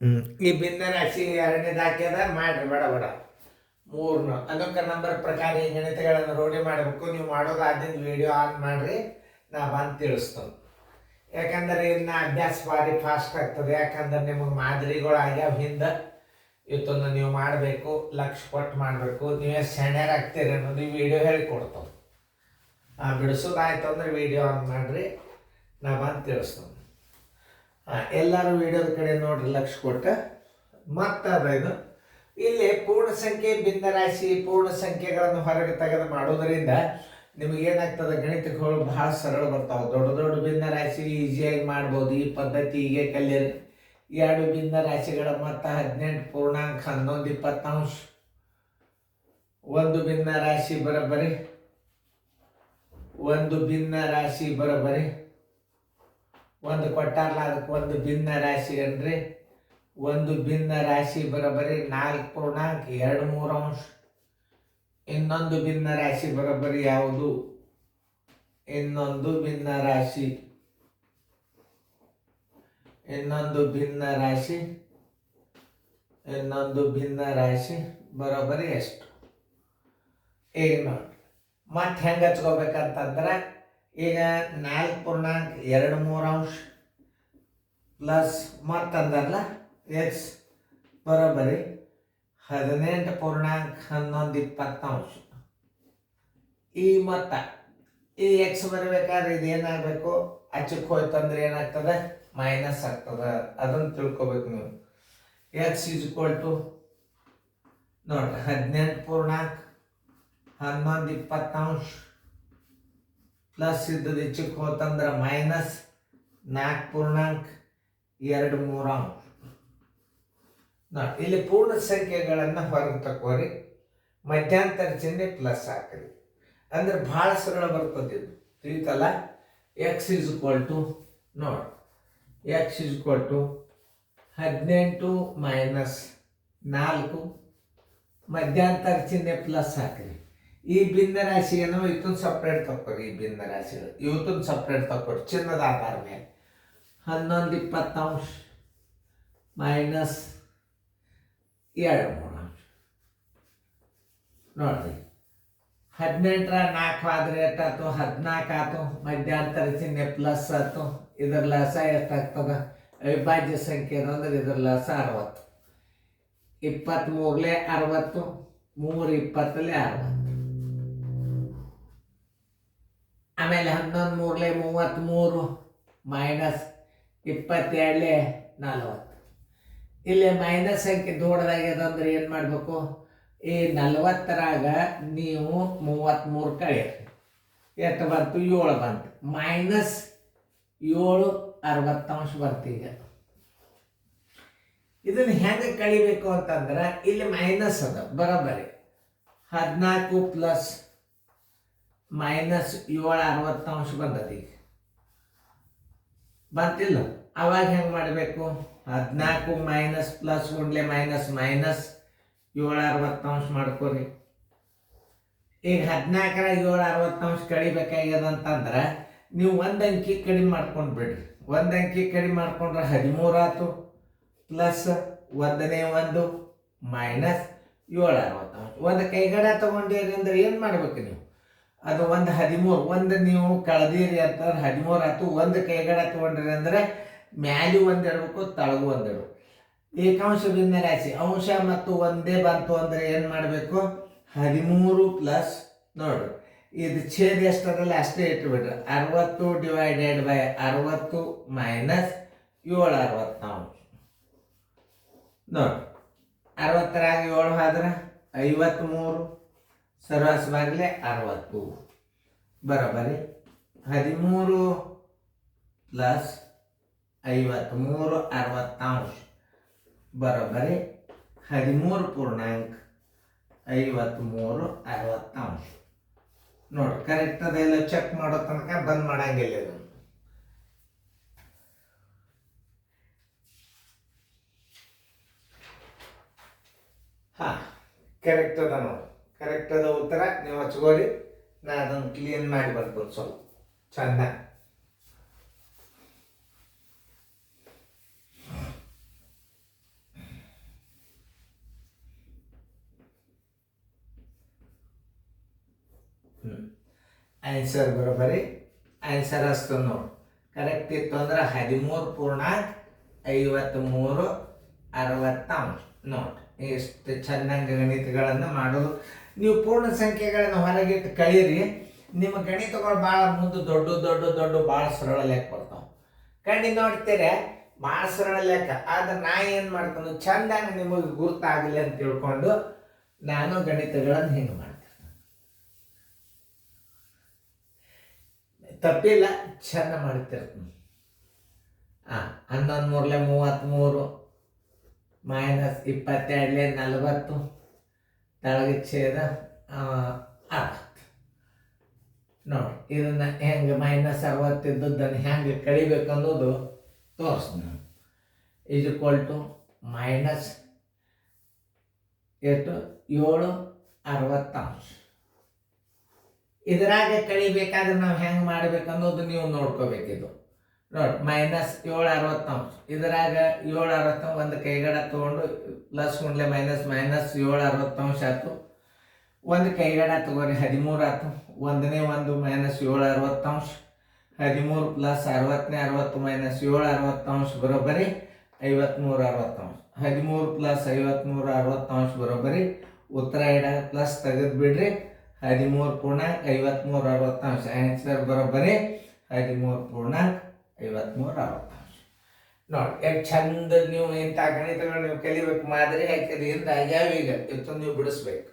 ಈ ಭಿನ್ನ ರಾಶಿ ಎರಡನೇದು ಹಾಕ್ಯದ ಮಾಡ್ರಿ ಬೇಡ ಬೇಡ ಮೂರನ್ನು ಅನೋಕ ನಂಬರ್ ಪ್ರಕಾರ ಈ ಗಣಿತಗಳನ್ನು ರೂಢಿ ಮಾಡಬೇಕು. ನೀವು ಮಾಡೋದಾದಿಂದ ವಿಡಿಯೋ ಆನ್ ಮಾಡಿರಿ, ನಾ ಬಂದು ತಿಳಿಸ್ತೇನೆ. ಯಾಕಂದ್ರೆ ಇನ್ನು ಅಭ್ಯಾಸ ಭಾರಿ ಫಾಸ್ಟ್ ಆಗ್ತದೆ. ಯಾಕಂದ್ರೆ ನಿಮಗೆ ಮಾದರಿಗಳು ಆಗ್ಯಾವ ಹಿಂದೆ. ಇವತ್ತೊಂದು ನೀವು ಮಾಡಬೇಕು, ಲಕ್ಷ ಕೊಟ್ಟು ಮಾಡಬೇಕು. ನೀವೇ ಸೆಣ್ಯರ್ ಆಗ್ತೀರಿ ಅನ್ನೋದು ಈ ವಿಡಿಯೋ ಹೇಳಿಕೊಡ್ತಾವೆ. ಬಿಡಿಸೋದಾಯ್ತು ಅಂದ್ರೆ ವಿಡಿಯೋ ಆನ್ ಮಾಡಿರಿ, ನಾ ಬಂದು ತಿಳಿಸ್ತೇನೆ. ಎಲ್ಲರೂ ವಿಡಿಯೋದ ಕಡೆ ನೋಡ್ರಿ ಲಕ್ಷ ಕೊಟ್ಟ. ಮತ್ತದೇನು ಇಲ್ಲಿ ಪೂರ್ಣ ಸಂಖ್ಯೆ ಭಿನ್ನ ರಾಶಿ ಪೂರ್ಣ ಸಂಖ್ಯೆಗಳನ್ನು ಹೊರಗೆ ತೆಗೆದು ಮಾಡೋದರಿಂದ ನಿಮಗೆ ಏನಾಗ್ತದೆ, ಗಣಿತಗಳು ಬಹಳ ಸರಳ ಬರ್ತಾವೆ. ದೊಡ್ಡ ದೊಡ್ಡ ಭಿನ್ನ ರಾಶಿ ಈಸಿಯಾಗಿ ಮಾಡ್ಬೋದು. ಈ ಪದ್ಧತಿ ಹೀಗೆ ಕಲಿಯರಿ. ಎರಡು ಭಿನ್ನ ರಾಶಿಗಳ ಮೊತ್ತ 18 ಪೂರ್ಣಾಂಕ 11 20 ಒಂದು ಭಿನ್ನ ರಾಶಿ ಬರೋಬ್ಬರಿ ಒಂದು ಭಿನ್ನ ರಾಶಿ ಬರೋಬ್ಬರಿ ಒಂದು ಕೊಟ್ಟಾರಲ್ಲ, ಅದಕ್ಕೆ ಒಂದು ಭಿನ್ನ ರಾಶಿ ಅನ್ರಿ. ಒಂದು ಭಿನ್ನ ರಾಶಿ ಬರೋಬ್ಬರಿ 4 ಪೂರ್ಣಾಂಕ 2 ಇನ್ನೊಂದು ಭಿನ್ನ ರಾಶಿ ಬರೋಬ್ಬರಿ ಯಾವುದು? ಇನ್ನೊಂದು ಭಿನ್ನ ರಾಶಿ ಬರೋಬ್ಬರಿ ಎಷ್ಟು? ಈಗ ನೋಡಿ ಮತ್ತೆ ಹೆಂಗೆ ಹಚ್ಕೋಬೇಕಂತಂದ್ರೆ, ಈಗ 4 ಪೂರ್ಣಾಂಕ 2 ಪ್ಲಸ್ ಮತ್ತಂದ್ರಲ್ಲ ಎಕ್ಸ್ ಬರೋಬ್ಬರಿ 18 ಪೂರ್ಣಾಂಕ 11 20. ಈ ಮೊತ್ತ ಈ ಎಕ್ಸ್ ಬರಬೇಕಾದ್ರೆ ಇದು ಏನಾಗಬೇಕು? ಅಚ್ಚಕ್ಕೆ ಹೋಯ್ತಂದ್ರೆ ಏನಾಗ್ತದೆ? ಮೈನಸ್ ಆಗ್ತದೆ. ಅದನ್ನು ತಿಳ್ಕೊಬೇಕು ನೀವು. ಎಕ್ಸ್ ಈಸ್ ಈಕ್ವಲ್ ಟು ನೋಡ್ರಿ 18 ಪೂರ್ಣಾಂಕ 11 20 ಪ್ಲಸ್ ಇದ್ದದ್ದು ಹೆಚ್ಚಕ್ಕೆ ಹೋತಂದ್ರೆ ಮೈನಸ್ 4 ಪೂರ್ಣಾಂಕ 2 ನೋಡಿ. ಇಲ್ಲಿ ಪೂರ್ಣ ಸಂಖ್ಯೆಗಳನ್ನು ಹೊರಗೆ ತಕೋರಿ, ಮಧ್ಯಂತರ ಚಿಹ್ನೆ ಪ್ಲಸ್ ಹಾಕ್ರಿ. ಅಂದ್ರೆ ಭಾಳ ಸರಳ ಬರ್ತದೆ ಇದು, ತಿಳಿತಲ್ಲ. ಎಕ್ಸ್ ಈಸ್ ಈಕ್ವಲ್ ಟು ನೋಡಿ, X is equal to 18 minus 4 ಮಧ್ಯಂತರ ಚಿಹ್ನೆ ಪ್ಲಸ್ ಹಾಕ್ರಿ. ಈ ಭಿನ್ನ ರಾಶಿಯನ್ನು ಇವತ್ತೊಂದು ಸಪ್ರೇಟ್ ತಕ್ಕೊರಿ. ಈ ಭಿನ್ನ ರಾಶಿಗಳು ಇವತ್ತೊಂದು ಸಪ್ರೇಟ್ ತಕ್ಕೊರಿ ಚಿನ್ನದ ಆಧಾರ ಮೇಲೆ. 11 20 ಮೈನಸ್ 2 ನೋಡ್ರಿ. 18ರ 4 ಆದ್ರೆ ಎಷ್ಟಾಯ್ತು? 14 ಆಯ್ತು. ಮಧ್ಯಂತರ ಚಿಹ್ನೆ ಪ್ಲಸ್ ಆಯ್ತು. ಇದರ ಲಸ ಎಷ್ಟಾಗ್ತದ? ಅವಿಭಾಜ್ಯ ಸಂಖ್ಯೆ ಅಂದ್ರೆ ಇದ್ರ ಲಸ 60. 23 60, 3 20 60. ಆಮೇಲೆ 11 3 33 ಮೈನಸ್ 22 40. ಇಲ್ಲಿ ಮೈನಸ್ ಸಂಖ್ಯೆ ದೊಡ್ಡದಾಗ್ಯದಂದ್ರೆ ಏನು ಮಾಡಬೇಕು? ಈ 40ರಾಗ ನೀವು 33 ಕಳೆಯಿರಿ. ಎಷ್ಟು ಬಂತು? 7 ಬಂತು. ಮೈನಸ್ 7 60 ಬಂತು. ಈಗ ಇದನ್ನು ಹೆಂಗೆ ಕಳಿಬೇಕು ಅಂತಂದ್ರೆ, ಇಲ್ಲಿ ಮೈನಸ್ ಅದ ಬರೋಬ್ಬರಿ 14 ಪ್ಲಸ್ ಮೈನಸ್ 7 60 ಬಂದದ. ಈಗ ಬಂತಿಲ್ಲ? ಅವಾಗ ಹೆಂಗೆ ಮಾಡಬೇಕು? 14 ಮೈನಸ್ ಪ್ಲಸ್ ಗುಂಡ್ಲೆ ಮೈನಸ್ ಮೈನಸ್ 7 60 ಮಾಡ್ಕೋರಿ. ಈಗ 14ರ 7 60 ಕಡಿಬೇಕಾಗ್ಯದ ಅಂತಂದ್ರೆ ನೀವು ಒಂದು ಅಂಕಿ ಕಡಿಮೆ ಮಾಡ್ಕೊಂಡು ಬಿಡ್ರಿ. ಒಂದು ಅಂಕಿ ಕಡಿಮೆ ಮಾಡ್ಕೊಂಡ್ರೆ 13 ಆಯ್ತು. Plus 1 minus 7 60. ಒಂದು ಕೈಗಡೆ ತಗೊಂಡಿರಿ ಅಂದ್ರೆ ಏನು ಮಾಡ್ಬೇಕು ನೀವು? ಅದು ಒಂದು 13 ಒಂದು ನೀವು ಕಳೆದಿರಿ ಅಂತಂದ್ರೆ 13 ಆಯ್ತು. ಒಂದು ಕೈಗಡೆ ತಗೊಂಡ್ರಿ ಅಂದ್ರೆ ಮ್ಯಾಲೂ ಒಂದು ಇಡಬೇಕು, ತಳಗೂ ಒಂದು ಇಡಬೇಕು. ಏಕಾಂಶ ಭಿನ್ನ ರಾಶಿ ಅಂಶ ಮತ್ತು ಒಂದೇ ಬಂತು ಅಂದ್ರೆ ಏನು ಮಾಡಬೇಕು? 13 ಪ್ಲಸ್ ನೋಡ್ರಿ, ಇದು ಛೇದ ಎಷ್ಟದಲ್ಲ ಅಷ್ಟೇ ಇಟ್ಬಿಡ್ರಿ. 60 ಡಿವೈಡೆಡ್ ಬೈ 60 ಮೈನಸ್ 7 60 ನೋಡಿ. 60ರಾಗ 7 ಆದ್ರೆ 53 ಸರ್ವಸ್ ಬಾಗಿಲೆ 60 ಬರೋಬ್ಬರಿ 13 ಪ್ಲಸ್ 53 60 ಬರೋಬ್ಬರಿ 13 ಪೂರ್ಣಾಂಕ 53 60 ನೋಡಿ. ಕರೆಕ್ಟ್ ಅದೆಲ್ಲ ಚೆಕ್ ಮಾಡೋ ತನಕ ಬಂದ್ ಮಾಡಂಗಿಲ್ಲ ಇದು. ಕರೆಕ್ಟ್ ಅದ ನೋಡಿ. ಕರೆಕ್ಟ್ ಅದ ಉತ್ತರ. ನೀವು ಹಚ್ಕೋರಿ, ನಾ ಅದನ್ನು ಕ್ಲೀನ್ ಮಾಡಿ ಬರ್ಬೋದು ಸ್ವಲ್ಪ ಚಂದ. ಆನ್ಸರ್ ಬರೋಬ್ಬರಿ ಆನ್ಸರ್ ಅಷ್ಟು ನೋಡಿ ಕರೆಕ್ಟ್ ಇತ್ತು ಅಂದ್ರೆ 13.53 ನೋಡಿ ಎಷ್ಟು ಚೆನ್ನಾಗಿ ಗಣಿತಗಳನ್ನು ಮಾಡೋದು. ನೀವು ಪೂರ್ಣ ಸಂಖ್ಯೆಗಳನ್ನು ಹೊರಗಿಟ್ಟು ಕಳೀರಿ, ನಿಮ್ಮ ಗಣಿತಗಳು ಭಾಳ ಮುಂದೆ ದೊಡ್ಡ ದೊಡ್ಡ ದೊಡ್ಡ ಭಾಳ ಸರಳ ಲೆಕ್ಕ ಬರ್ತಾವೆ. ಕಣ್ಣಿ ನೋಡ್ತೀರಿ ಭಾಳ ಸರಳ ಲೆಕ್ಕ. ಆದ್ರೆ ನಾ ಏನು ಮಾಡ್ತಾನೆ, ಚೆಂದಾಗಿ ನಿಮಗೆ ಗುರುತಾಗಲಿ ಅಂತ ತಿಳ್ಕೊಂಡು ನಾನು ಗಣಿತಗಳನ್ನು ಹಿಂಗೆ ಮಾಡ್ತೀನಿ. ತಪ್ಪಿಲ್ಲ, ಚೆಂದ ಮಾಡ್ತಿರ್ತೀನಿ. 11 3 -22 40 ತಳಗೆ ಛೇದ 60 ನೋಡಿ. ಇದನ್ನು ಹೆಂಗೆ -60 ಇದ್ದದ್ದನ್ನು ಹೆಂಗೆ ಕಳಿಬೇಕು ಅನ್ನೋದು ತೋರಿಸ್ತೀನಿ ನಾನು. = -7/60. ಇದರಾಗೆ ಕಳಿಬೇಕಾದ್ರೆ ನಾವು ಹೆಂಗೆ ಮಾಡ್ಬೇಕು ಅನ್ನೋದು ನೀವು ನೋಡ್ಕೋಬೇಕಿದು ನೋಡಿ. -7/60. ಇದರಾಗ 7/60 ಒಂದು ಕೈಗಡ ತೊಗೊಂಡು ಪ್ಲಸ್ ಮುಂಡ್ಲೆ ಮೈನಸ್ -7/60 ಆಯ್ತು. ಒಂದು ಕೈಗಡ ತಗೋರಿ 13 ಆಯ್ತು. 1ನೇ 1 -7/60. 13 + 60ನೇ 60 -7/60 ಬರೋಬ್ಬರಿ 53/60. 13 + 53/60 ಬರೋಬ್ಬರಿ ಉತ್ತರ ಇಡಾಗ ಪ್ಲಸ್ ತೆಗೆದು ಬಿಡ್ರಿ. 13.53/60. ಆನ್ಸರ್ ಬರೋಬ್ಬರಿ 13.53/60 ನೋಡಿ. ಎಷ್ಟು ಚಂದ ನೀವು ಇಂಥ ಗಣಿತಗಳು ನೀವು ಕಲಿಬೇಕು. ಮಾದರಿ ಹಾಕಿದ್ರಿಂದ ಆಗ್ಯಾವ. ಈಗ ಇವತ್ತು ನೀವು ಬಿಡಿಸ್ಬೇಕು.